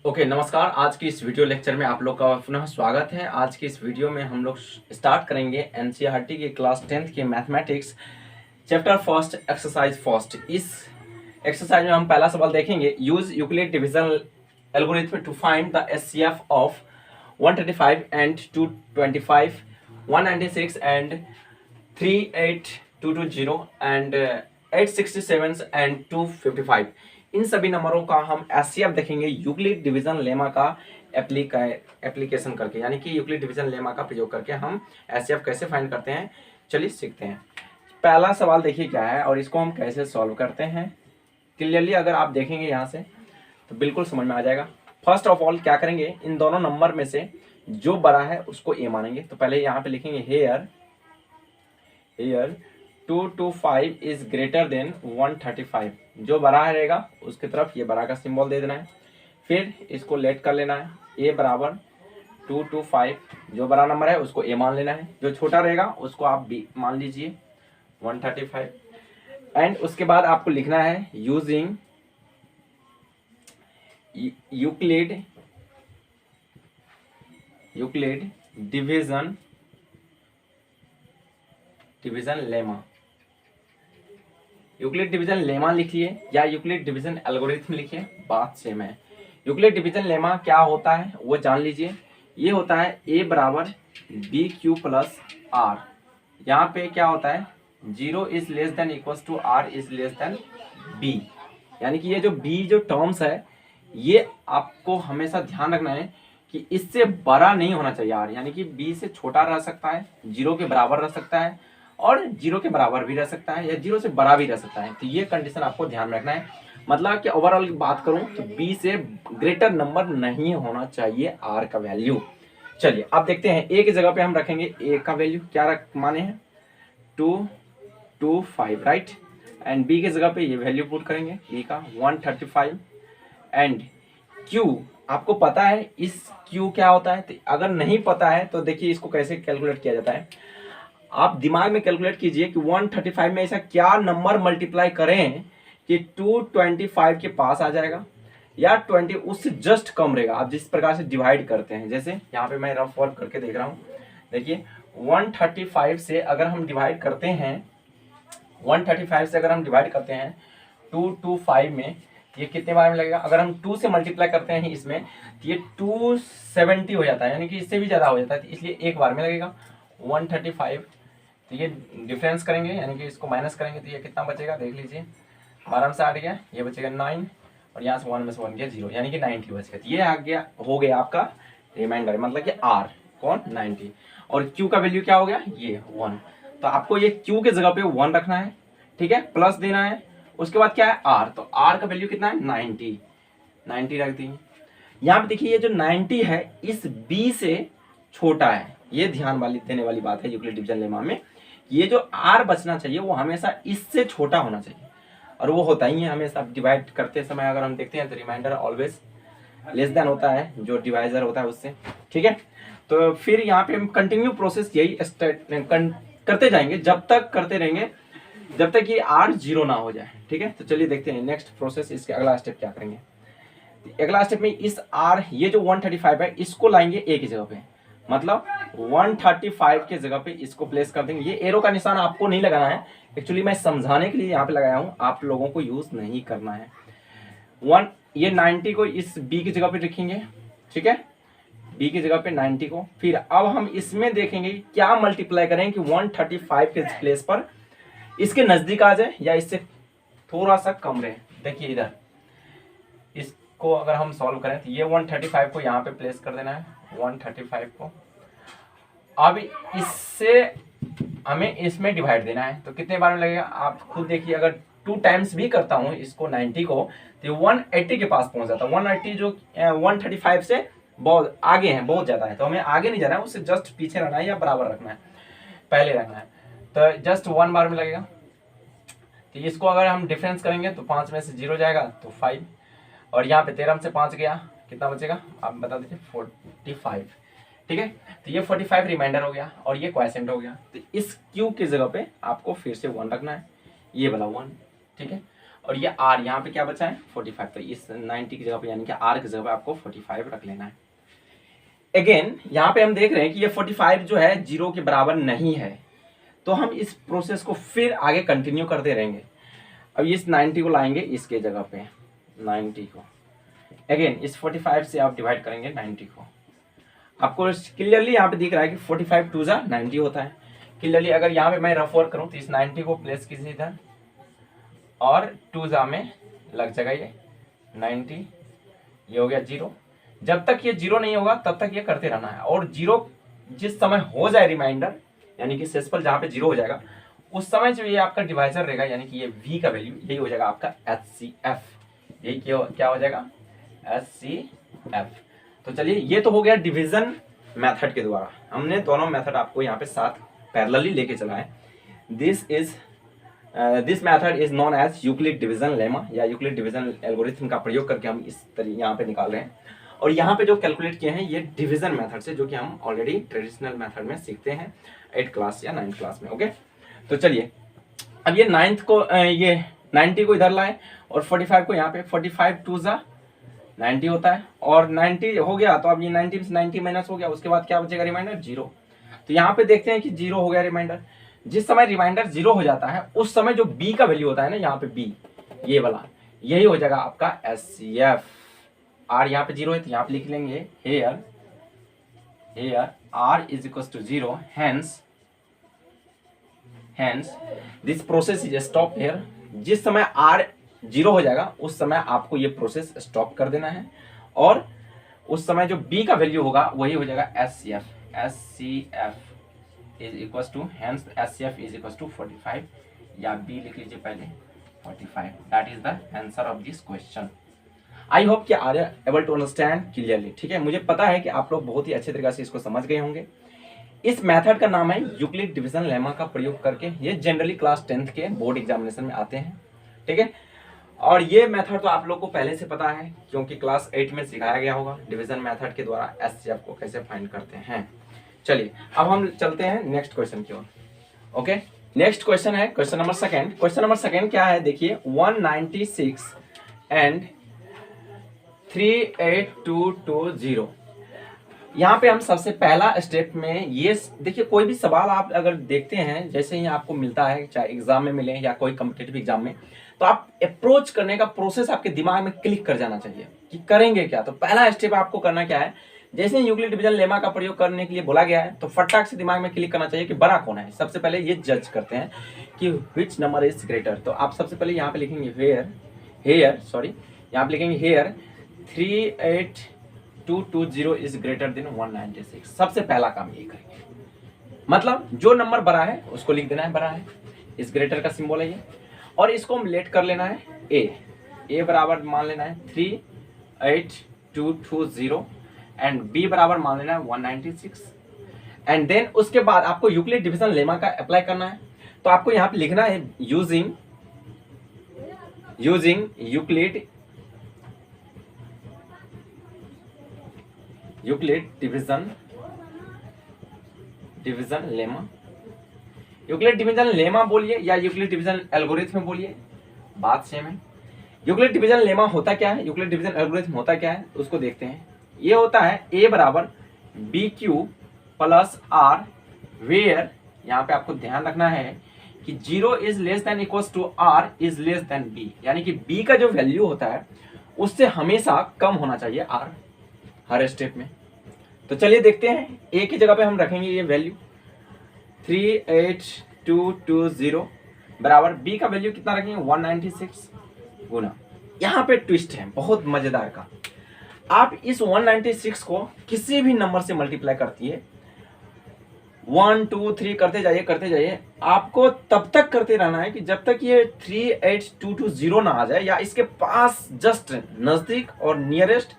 Okay नमस्कार। आज की इस वीडियो लेक्चर में आप लोग का पुनः स्वागत है। आज की इस वीडियो में हम लोग स्टार्ट करेंगे एनसीईआरटी की क्लास 10th के mathematics chapter first exercise first. इस एक्सरसाइज में हम पहला सवाल देखेंगे। Use Euclid division algorithm to find the HCF of 135 and 225, 196 and 38220 and 867 and 255। इन सभी नंबरों का हम एचसीएफ देखेंगे यूक्लिड डिवीजन लेमा का एप्लीकेशन करके, यानी कि यूक्लिड डिवीजन लेमा का प्रयोग करके हम एचसीएफ कैसे फाइंड करते हैं। चलिए सीखते हैं। पहला सवाल देखिए क्या है और इसको हम कैसे सॉल्व करते हैं। क्लियरली अगर आप देखेंगे यहाँ से तो बिल्कुल समझ में आ जाएगा। फर्स्ट ऑफ ऑल क्या करेंगे, इन दोनों नंबर में से जो बड़ा है उसको ए मानेंगे। तो पहले यहाँ पे लिखेंगे हेयर 225 इज ग्रेटर देन 135। जो बड़ा रहेगा उसकी तरफ ये बड़ा का सिंबल दे देना है। फिर इसको लेट कर लेना है, ए बराबर 225। जो बड़ा नंबर है उसको ए मान लेना है, जो छोटा रहेगा उसको आप बी मान लीजिए 135। एंड उसके बाद आपको लिखना है using Euclid division lemma. Euclid division lemma लिखिए या यूक्लिड डिवीजन एल्गोरिथम लिखिए, बात सेम है। यूक्लिड डिवीजन लेमा क्या होता है वो जान लीजिए। ये होता है ए बराबर बी क्यू प्लस आर। यहाँ पे क्या होता है, 0 is less than equal to r is less than b. यानी कि ये जो बी जो टर्म्स है ये आपको हमेशा ध्यान रखना है कि इससे बड़ा नहीं होना चाहिए आर, यानी कि बी से छोटा रह सकता है, 0 के बराबर रह सकता है और 0 के बराबर भी रह सकता है या 0 से बड़ा भी रह सकता है। तो ये कंडीशन आपको ध्यान रखना है। मतलब कि ओवरऑल बात करूं तो b से ग्रेटर नंबर नहीं होना चाहिए r का वैल्यू। चलिए अब देखते हैं a की जगह पे हम रखेंगे a का वैल्यू क्या माने हैं 225, राइट। एंड b की जगह पे ये वैल्यू पुट करेंगे b का 135। एंड q आपको पता है इस q क्या होता है, तो अगर नहीं पता है तो देखिए इसको कैसे कैलकुलेट किया जाता है। आप दिमाग में कैलकुलेट कीजिए कि 135 में ऐसा क्या नंबर मल्टीप्लाई करें कि 225 के पास आ जाएगा या 20 उससे जस्ट कम रहेगा। आप जिस प्रकार से डिवाइड करते हैं, जैसे यहाँ पे मैं रफ वर्क करके देख रहा हूँ। देखिए 135 से अगर हम डिवाइड करते हैं 225 में ये कितने बार में लगेगा। अगर हम 2 से मल्टीप्लाई करते हैं इसमें तो ये 270 हो जाता है, यानी कि इससे भी ज़्यादा हो जाता है, तो इसलिए एक बार में लगेगा 135। तो ये डिफरेंस करेंगे यानी कि इसको माइनस करेंगे तो ये कितना बचेगा देख लीजिए। 12 में से 8 गया, ये बचेगा 9 और यहाँ से 1 में से 1 गया 0, यानी कि 90 बच गया। तो ये आ गया हो गया आपका रिमाइंडर, मतलब कि r कौन 90 और q का वैल्यू क्या हो गया ये 1। तो आपको ये q के जगह पे 1 रखना है, ठीक है, प्लस देना है। उसके बाद क्या है r, तो r का वैल्यू कितना है 90 रख दी। यहाँ पे देखिए ये जो 90 है इस b से छोटा है, ये ध्यान वाली देने वाली बात है यूक्लिड डिवीजन लेमा में। ये जो r बचना चाहिए वो हमेशा इससे छोटा होना चाहिए और वो होता ही है हमेशा। डिवाइड करते समय अगर हम देखते हैं तो रिमाइंडर ऑलवेज लेस देन होता है जो डिवाइजर होता है उससे, ठीक है। तो फिर यहाँ पे हम कंटिन्यू प्रोसेस यही करते जाएंगे, जब तक करते रहेंगे जब तक कि r 0 ना हो जाए, ठीक है। तो चलिए देखते हैं नेक्स्ट प्रोसेस, इसके अगला स्टेप क्या करेंगे। अगला स्टेप में इस r ये जो 135 है इसको लाएंगे a की जगह पे, मतलब 135 के जगह पे इसको प्लेस कर देंगे। ये एरो का निशान आपको नहीं लगाना है, एक्चुअली मैं समझाने के लिए यहाँ पे लगाया हूँ, आप लोगों को यूज नहीं करना है। ये 90 को इस b की जगह पे रखेंगे, ठीक है, b की जगह पे 90 को। फिर अब हम इसमें देखेंगे क्या मल्टीप्लाई करें कि 135 के प्लेस पर इसके नजदीक आ जाए या इससे थोड़ा सा कम रहे। देखिए इधर इसको अगर हम सॉल्व करें तो ये 135 को यहाँ पे प्लेस कर देना है, 135 को। अब इससे हमें इसमें डिवाइड देना है, तो कितने बार में लगेगा आप खुद देखिए। अगर 2 टाइम्स भी करता हूँ इसको 90 को तो 180 के पास पहुंच जाता है। 180 जो 135 से बहुत आगे है, बहुत ज्यादा है, तो हमें आगे नहीं जाना है, उससे जस्ट पीछे रहना है या बराबर रखना है, पहले रखना है। तो जस्ट 1 बार में लगेगा। तो इसको अगर हम डिफरेंस करेंगे तो 5 में से 0 जाएगा तो 5 और यहाँ पे 13 में से 5 गया, कितना बचेगा आप बता दीजिए 45, ठीक है। तो ये 45 रिमाइंडर हो गया और ये क्वोशिएंट हो गया। तो इस q की जगह पे आपको फिर से 1 रखना है, ये वाला 1, ठीक है। और ये आर यहाँ पे क्या बचा है 45, तो इस 90 की जगह पे यानी कि आर की जगह पे आपको 45 रख लेना है। अगेन यहाँ पे हम देख रहे हैं कि ये 45 जो है 0 के बराबर नहीं है, तो हम इस प्रोसेस को फिर आगे कंटिन्यू करते रहेंगे। अब इस 90 को लाएंगे इसके जगह पे 90 को, अगेन इस 45 से आप डिवाइड करेंगे 90 को। आपको क्लियरली यहाँ पे दिख रहा है कि 45 2 जा 90 होता है। क्लियरली अगर यहाँ पे मैं रफ वर्क करूँ तो इस 90 को प्लेस कीजिए इधर, और 2 जा में लग जाएगा ये 90, ये हो गया 0। जब तक ये 0 नहीं होगा तब तक ये करते रहना है, और 0 जिस समय हो जाए रिमाइंडर यानी कि सेसफल जहाँ पे 0 हो जाएगा उस समय जो ये आपका डिवाइजर रहेगा यानी कि ये v का वैल्यू यही हो जाएगा आपका HCF, यही क्या हो जाएगा HCF। तो चलिए ये तो हो गया डिवीजन मेथड के द्वारा, हमने दोनों मेथड आपको यहाँ पे साथ पैरेलली लेके चला है। This method is known as Euclid division lemma या यूक्लिड डिवीजन एल्गोरिथम का प्रयोग करके हम इस तरह यहाँ पे निकाल रहे हैं। और यहाँ पे जो कैलकुलेट किए हैं ये डिवीजन मेथड से, जो कि हम ऑलरेडी ट्रेडिशनल मेथड में सीखते हैं 8th क्लास या 9th क्लास में। ओके, तो चलिए अब ये 9th को ये 90 को इधर लाए और 45 को यहाँ पे, 45 2 जा 90 होता है, और 90 हो गया तो अब ये 90 से 90 माइनस हो गया, उसके बाद क्या बचेगा रिमाइंडर 0। तो यहाँ पे देखते हैं कि 0 हो गया रिमाइंडर। जिस समय रिमाइंडर 0 हो जाता है उस समय जो b का वैल्यू होता है ना, यहाँ पे b ये वाला, यही हो जाएगा आपका HCF। r यहाँ पे 0 है तो यहाँ पे लिख लेंगे here r is equals to 0, hence this process is stop here। जिस समय r 0 हो जाएगा उस समय आपको ये प्रोसेस स्टॉप कर देना है, और उस समय जो b का वैल्यू होगा वही हो जाएगा HCF is equals to, hence HCF is equals to 45, या b लिख लीजिए पहले 45। That is the answer of this question. I hope कि are able to understand clearly. ठीक है, मुझे पता है कि आप लोग बहुत ही अच्छे तरीके से इसको समझ गए होंगे। इस मेथड का नाम है यूक्लिड डिवीजन लेमा का प्रयोग करके, ये जनरली क्लास 10th के बोर्ड एग्जामिनेशन में आते हैं। ठीक है, और ये मेथड तो आप लोग को पहले से पता है क्योंकि क्लास 8 में सिखाया गया होगा डिवीजन मेथड के द्वारा HCF को कैसे फाइंड करते हैं। चलिए अब हम चलते हैं नेक्स्ट क्वेश्चन की ओर। ओके, नेक्स्ट क्वेश्चन है question number second. Question number second क्या है, देखिए 196 एंड 38220। यहाँ पे हम सबसे पहला स्टेप में ये देखिए, कोई भी सवाल आप अगर देखते हैं जैसे ही आपको मिलता है, चाहे एग्जाम में मिले या कोई कॉम्पिटिटिव एग्जाम में, तो आप अप्रोच करने का प्रोसेस आपके दिमाग में क्लिक कर जाना चाहिए कि करेंगे क्या। तो पहला स्टेप आपको करना क्या है, जैसे ही यूक्लिड डिवीजन लेमा का प्रयोग करने के लिए बोला गया है तो फटाक से दिमाग में क्लिक करना चाहिए कि बड़ा कौन है। सबसे पहले ये जज करते हैं कि विच नंबर इज ग्रेटर। तो आप सबसे पहले यहाँ पे लिखेंगे यहाँ पे लिखेंगे हेयर 38220 इज ग्रेटर देन 196। सबसे पहला काम ये करेंगे, मतलब जो नंबर बड़ा है उसको लिख देना है बड़ा है, इस ग्रेटर का सिंबल है ये, और इसको हम लेट कर लेना है ए बराबर मान लेना है 38220 एंड बी बराबर मान लेना है 196। एंड देन उसके बाद आपको यूक्लिड डिवीजन लेमा का अप्लाई करना है। तो आपको यहाँ पे लिखना है using Euclid division lemma. Euclid division lemma बोलिए या यूक्लिड डिवीजन एल्गोरिथम बोलिए, बात सेम है। यूक्लिड डिवीजन लेमा होता क्या है, यूक्लिड डिवीजन एल्गोरिथम होता क्या है, उसको देखते हैं। ये होता है a बराबर BQ प्लस R, वेयर यहाँ पे आपको ध्यान रखना है कि 0 is less than equals to R is less than B, यानी कि B का जो वैल्यू होता है उससे हमेशा कम होना चाहिए R हर स्टेप में। तो चलिए देखते हैं, A की जगह पे हम रखेंगे ये वैल्यू 38220 बराबर B का वैल्यू कितना रखेंगे 196 गुना। यहाँ पे ट्विस्ट है बहुत मजेदार का, आप इस 196 को किसी भी नंबर से मल्टीप्लाई करती है 1 2 3 करते जाइए, आपको तब तक करते रहना है कि जब तक ये 38220 ना आ जाए या इसके पास जस्ट नजदीक और नियरेस्ट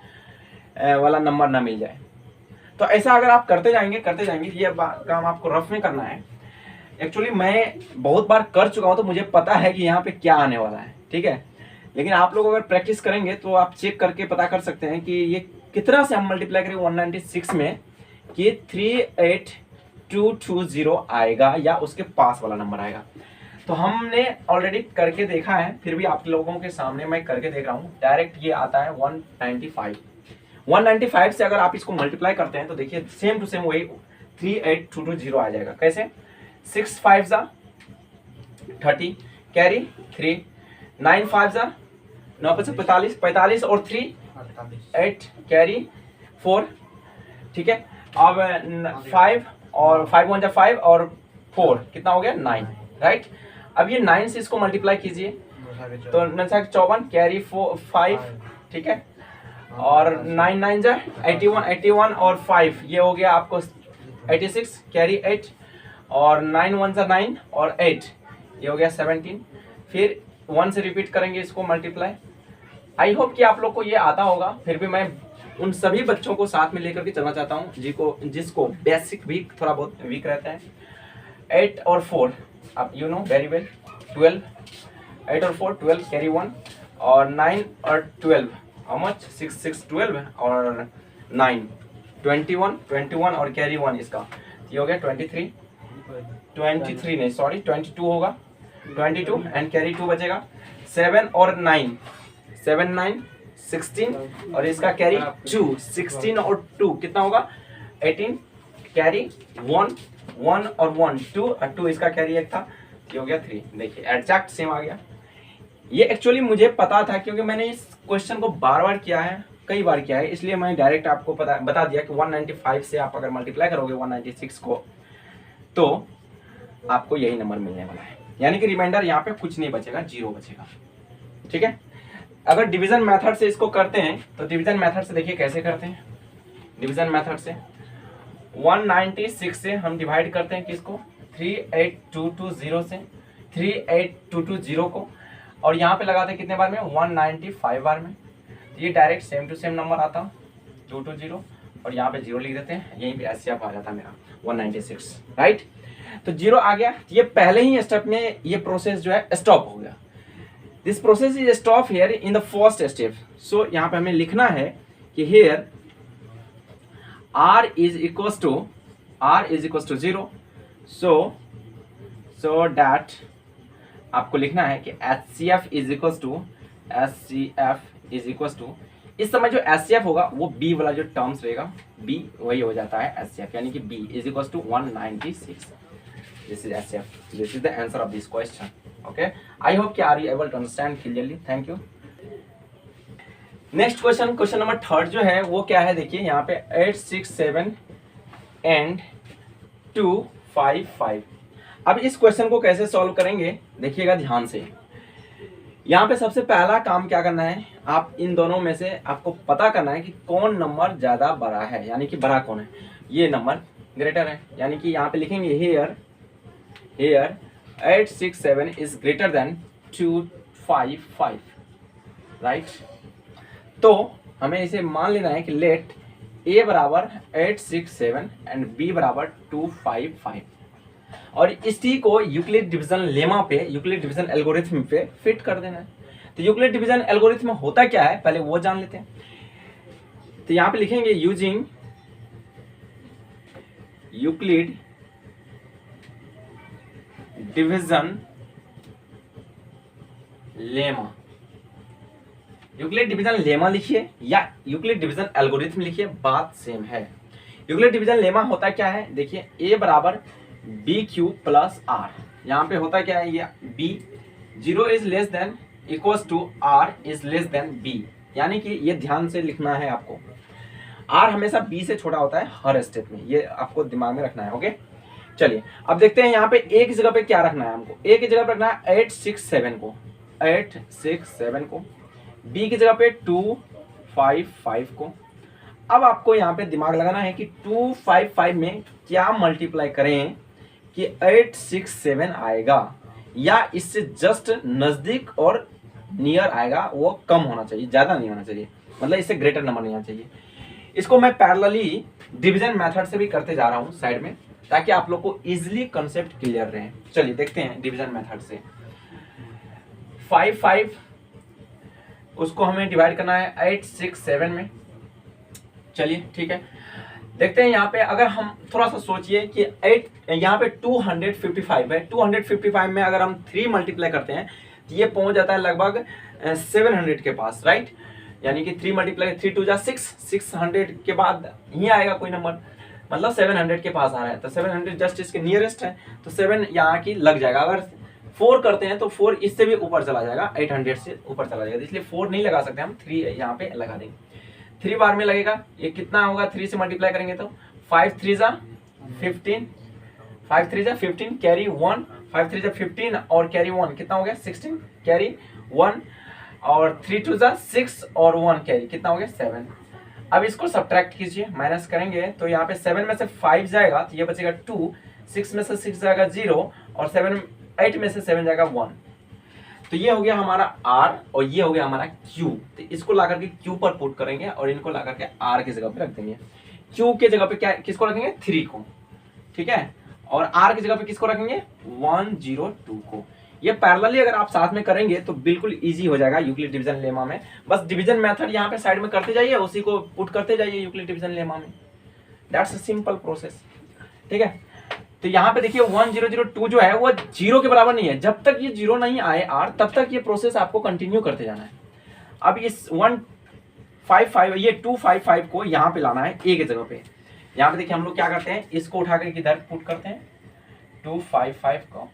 वाला नंबर ना मिल जाए। तो ऐसा अगर आप करते जाएंगे ये काम आपको रफ में करना है। एक्चुअली मैं बहुत बार कर चुका हूं तो मुझे पता है कि यहाँ पे क्या आने वाला है। ठीक है, लेकिन आप लोग अगर प्रैक्टिस करेंगे तो आप चेक करके पता कर सकते हैं कि ये कितना से हम मल्टीप्लाई करेंगे 196 में कि 38220 आएगा या उसके पास वाला नंबर आएगा। तो हमने ऑलरेडी करके देखा है, फिर भी आप लोगों के सामने मैं करके देख रहा हूँ। डायरेक्ट ये आता है 195। 195 से अगर आप इसको मल्टीप्लाई करते हैं तो देखिए सेम टू सेम वही 38220 आ जाएगा। कैसे? 6 5 जा 30 कैरी 3, 9 5 जा 9 5 45, 45 और 3 8 कैरी 4, ठीक है। अब 5 और 5 1 जा 5 और 4 कितना हो गया 9, राइट। अब ये 9 से इसको मल्टीप्लाई कीजिए तो 54 कैरी 5, ठीक है। और 9 9 जा 81, 81 और 5 ये हो गया आपको 86 कैरी 8, और 9 1 जा 9 और 8 ये हो गया 17। फिर 1 से रिपीट करेंगे इसको मल्टीप्लाई। आई होप कि आप लोग को ये आता होगा, फिर भी मैं उन सभी बच्चों को साथ में लेकर के चलना चाहता हूँ जिसको बेसिक भी थोड़ा बहुत वीक रहता है। 8 और 4 आप यू नो वेरी वेल 12, 8 और 4 12 कैरी 1, और 9 और 12 हाउ मच 6 6 12 और 9 21 21 और कैरी 1 इसका ये हो गया 23 नहीं सॉरी 22 होगा, 22 एंड कैरी 2 बचेगा। 7 और 9 7 9 16 और इसका कैरी 2, 16 और 2 कितना होगा 18 कैरी 1 1 और 1 2 और 2 इसका कैरी एक था, ये हो गया 3। देखिए एग्जैक्ट सेम आ गया। ये एक्चुअली मुझे पता था क्योंकि मैंने इस क्वेश्चन को बार बार किया है, कई बार किया है, इसलिए मैं डायरेक्ट आपको बता दिया कि 195 से आप अगर मल्टीप्लाई करोगे 196 को तो आपको यही नंबर मिलने वाला है, यानी कि रिमाइंडर यहाँ पे कुछ नहीं बचेगा, 0 बचेगा, ठीक है। अगर डिवीजन मेथड से इसको करते हैं तो डिवीजन मेथड से देखिए कैसे करते हैं। डिवीजन मेथड से 196 से हम डिवाइड करते हैं किसको 38220 से 38220 को, और यहाँ पे लगाते हैं कितने बार में 195 बार में, तो ये direct same to same number आता 220 और यहाँ पे 0 लिख देते हैं, यहीं पे एचसीएफ आ जाता मेरा 196, राइट। तो 0 आ गया, ये पहले ही स्टेप में ये प्रोसेस जो है स्टॉप हो गया। This process is stop here in the first step. So यहाँ पे हमें लिखना है कि here r is equals to 0, so that आपको लिखना है कि HCF is equals to इस समय जो HCF होगा वो B वाला जो टर्म्स रहेगा B वही हो जाता है HCF, यानी कि B is equals to 196. This is HCF. This is the answer of this question. Okay. I hope you are able to understand clearly. Thank you. Next question number 3 जो है वो क्या है, देखिए यहाँ पे 8 6 7 एंड 2 5 5। अब इस क्वेश्चन को कैसे सॉल्व करेंगे देखिएगा ध्यान से। यहाँ पे सबसे पहला काम क्या करना है, आप इन दोनों में से आपको पता करना है कि कौन नंबर ज्यादा बड़ा है, यानी कि बड़ा कौन है। ये नंबर ग्रेटर है, यानी कि यहाँ पे लिखेंगे here 8 6 7 is greater than 2 5 5, right. तो हमें इसे मान लेना है कि लेट a बराबर 8 6 7 एंड b बराबर 2 5 5, और इस t को यूक्लिड डिवीजन लेमा पे, यूक्लिड डिवीजन एल्गोरिथम पे फिट कर देना है। तो यूक्लिड डिवीजन एल्गोरिथम होता क्या है पहले वो जान लेते हैं। तो यहाँ पे लिखेंगे using Euclid division lemma. Euclid division lemma लिखिए या यूक्लिड डिवीजन एल्गोरिथम लिखिए, बात सेम है। यूक्लिड डिवीजन लेमा होता क्या है, देखिए a बराबर बी क्यू प्लस आर। यहाँ पे होता क्या है, ये b 0 is less than equals to r is less than b, यानी कि ये ध्यान से लिखना है आपको। r हमेशा b से छोटा होता है हर स्टेप में, ये आपको दिमाग में रखना है। ओके चलिए अब देखते हैं यहाँ पे a की जगह पे क्या रखना है हमको। a की जगह पे रखना है 8 6 7 को, 8 6 7 को, b की जगह पे 2 5 5 को। अब आपको यहाँ पे दिमाग लगाना है कि 2 5 5 में क्या मल्टीप्लाई करें कि 8 6 7 आएगा, या इससे जस्ट नजदीक और नियर आएगा, वो कम होना चाहिए, ज्यादा नहीं होना चाहिए, मतलब इससे ग्रेटर नंबर नहीं आना चाहिए। इसको मैं पैरेलली डिवीजन मेथड से भी करते जा रहा हूँ साइड में, ताकि आप लोग को इजिली कंसेप्ट क्लियर रहे। चलिए देखते हैं डिवीजन मेथड से। 5 5 उसको हमें डिवाइड करना है 8 6 7 में। चलिए ठीक है, देखते हैं यहाँ पे, अगर हम थोड़ा सा सोचिए कि 8 यहाँ पे 255 है, 255 में अगर हम 3 मल्टीप्लाई करते हैं तो ये पहुंच जाता है लगभग 700 के पास, राइट। यानी कि 3 मल्टीप्लाई 3 2 जा 6, 600 के बाद ही आएगा कोई नंबर, मतलब 700 के पास आ रहा है, तो 700 जस्ट इसके नियरेस्ट है, तो 7 यहाँ की लग जाएगा। अगर 4 करते हैं तो 4 इससे भी ऊपर चला जाएगा, 800 से ऊपर चला जाएगा, इसलिए 4 नहीं लगा सकते हम, 3 यहाँ पे लगा देंगे। 3 बार में लगेगा, ये कितना होगा 3 से मल्टीप्लाई करेंगे तो 5 3 जा 15, 5 3 जा 15 कैरी 1, 5 3 जा 15 और कैरी 1 कितना हो गया 16 कैरी 1, और 3 2 जा 6 और 1 कैरी कितना हो गया 7। अब इसको सब्ट्रैक्ट कीजिए, माइनस करेंगे तो यहाँ पे 7 में से 5 जाएगा तो ये बचेगा 2, 6 में से 6 जाएगा 0 और 8 में से 7 जाएगा 1। तो ये हो गया हमारा R और ये हो गया हमारा Q। तो इसको ला करके Q पर पुट करेंगे और इनको ला करके R की जगह पे रख देंगे। Q के जगह पे क्या किसको रखेंगे 3 को, ठीक है, और R की जगह पे किसको रखेंगे 102 को। ये पैरेलली अगर आप साथ में करेंगे तो बिल्कुल इजी हो जाएगा यूक्लिड डिवीजन लेमा में। बस डिवीजन मेथड यहाँ पे साइड में करते जाइए, उसी को पुट करते जाइए यूक्लिड डिवीजन लेमा में। दैट्स अ सिंपल प्रोसेस, ठीक है। तो यहाँ पे देखिए 1002 जो है वो 0 के बराबर नहीं है, जब तक ये 0 नहीं आए R तब तक ये प्रोसेस आपको कंटिन्यू करते जाना है। अब इस 155 ये 255 को यहाँ पे लाना है A की जगह पे। यहाँ पे देखिए हम लोग क्या करते हैं, इसको उठा करके इधर पुट करते हैं, 255 को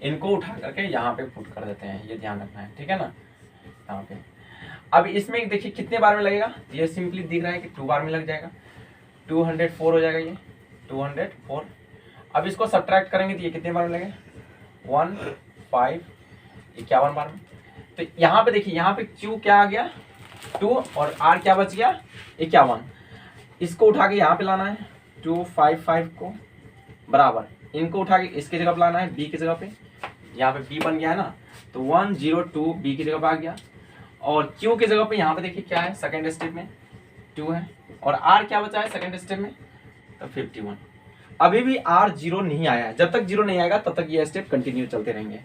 इनको उठा करके यहाँ पे पुट कर देते हैं, ये ध्यान रखना है, ठीक है ना। यहाँ पे अब इसमें देखिए कितने बार में लगेगा, ये सिंपली दिख रहा है कि 2 बार में लग जाएगा, 204 हो जाएगा ये 204। अब इसको सब्ट्रैक्ट करेंगे तो ये कितने बार में लगेगा 1 5 51 बार में। तो यहाँ पे देखिए यहाँ पे Q क्या आ गया 2 और R क्या बच गया 51। इसको उठा के यहाँ पे लाना है 255 को बराबर, इनको उठा के इसके जगह पे लाना है B की जगह पे, यहाँ पे B बन गया है ना, तो 102 B की जगह पे आ गया। और Q की जगह पे यहाँ पे देखिए क्या है सेकेंड स्टेप में 2 है, और R क्या बचा है सेकेंड स्टेप में तो 51। अभी भी R 0 नहीं आया है, जब तक 0 नहीं आएगा तब तक ये स्टेप कंटिन्यू चलते रहेंगे।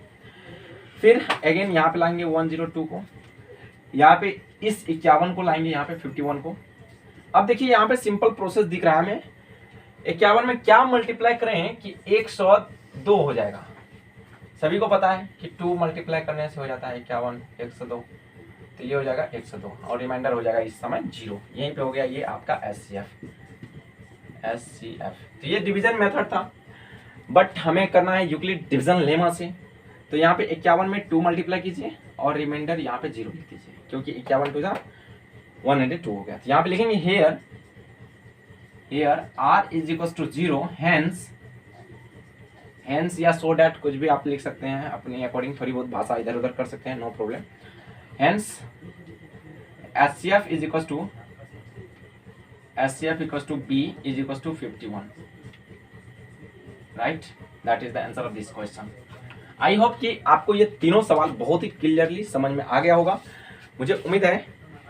फिर अगेन यहाँ पे लाएंगे 102 को, यहाँ पे इस 51 को लाएंगे यहाँ पे 51 को। अब देखिए यहाँ पे सिंपल प्रोसेस दिख रहा है हमें, 51 में क्या मल्टीप्लाई करें कि 102 हो जाएगा। सभी को पता है कि 2 मल्टीप्लाई करने से हो जाता है 51 102, तो ये हो जाएगा 102 और रिमाइंडर हो जाएगा इस समय 0। यहीं पे हो गया ये आपका SCF। तो ये डिवीजन मेथड था, बट हमें करना है यूक्लिड डिवीजन लेमा से। तो यहाँ पे 51 में 2 मल्टीप्लाई कीजिए और रिमाइंडर यहाँ पे 0 लिख दीजिए, क्योंकि 51 2 जा 102 हो गया। तो यहाँ पे लिखेंगे here R is equal to 0, hence या सो डैट कुछ भी आप लिख सकते हैं अपने अकॉर्डिंग, थोड़ी बहुत भाषा इधर उधर कर सकते हैं, no problem. Hence SCF is equal to B is equal to 51, right. That is the answer of this question. I hope कि आपको ये तीनों सवाल बहुत ही क्लियरली समझ में आ गया होगा। मुझे उम्मीद है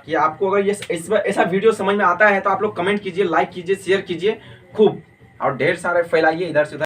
कि आपको अगर ये ऐसा वीडियो समझ में आता है तो आप लोग कमेंट कीजिए, लाइक कीजिए, शेयर कीजिए खूब, और ढेर सारे फैलाइए इधर से उधर।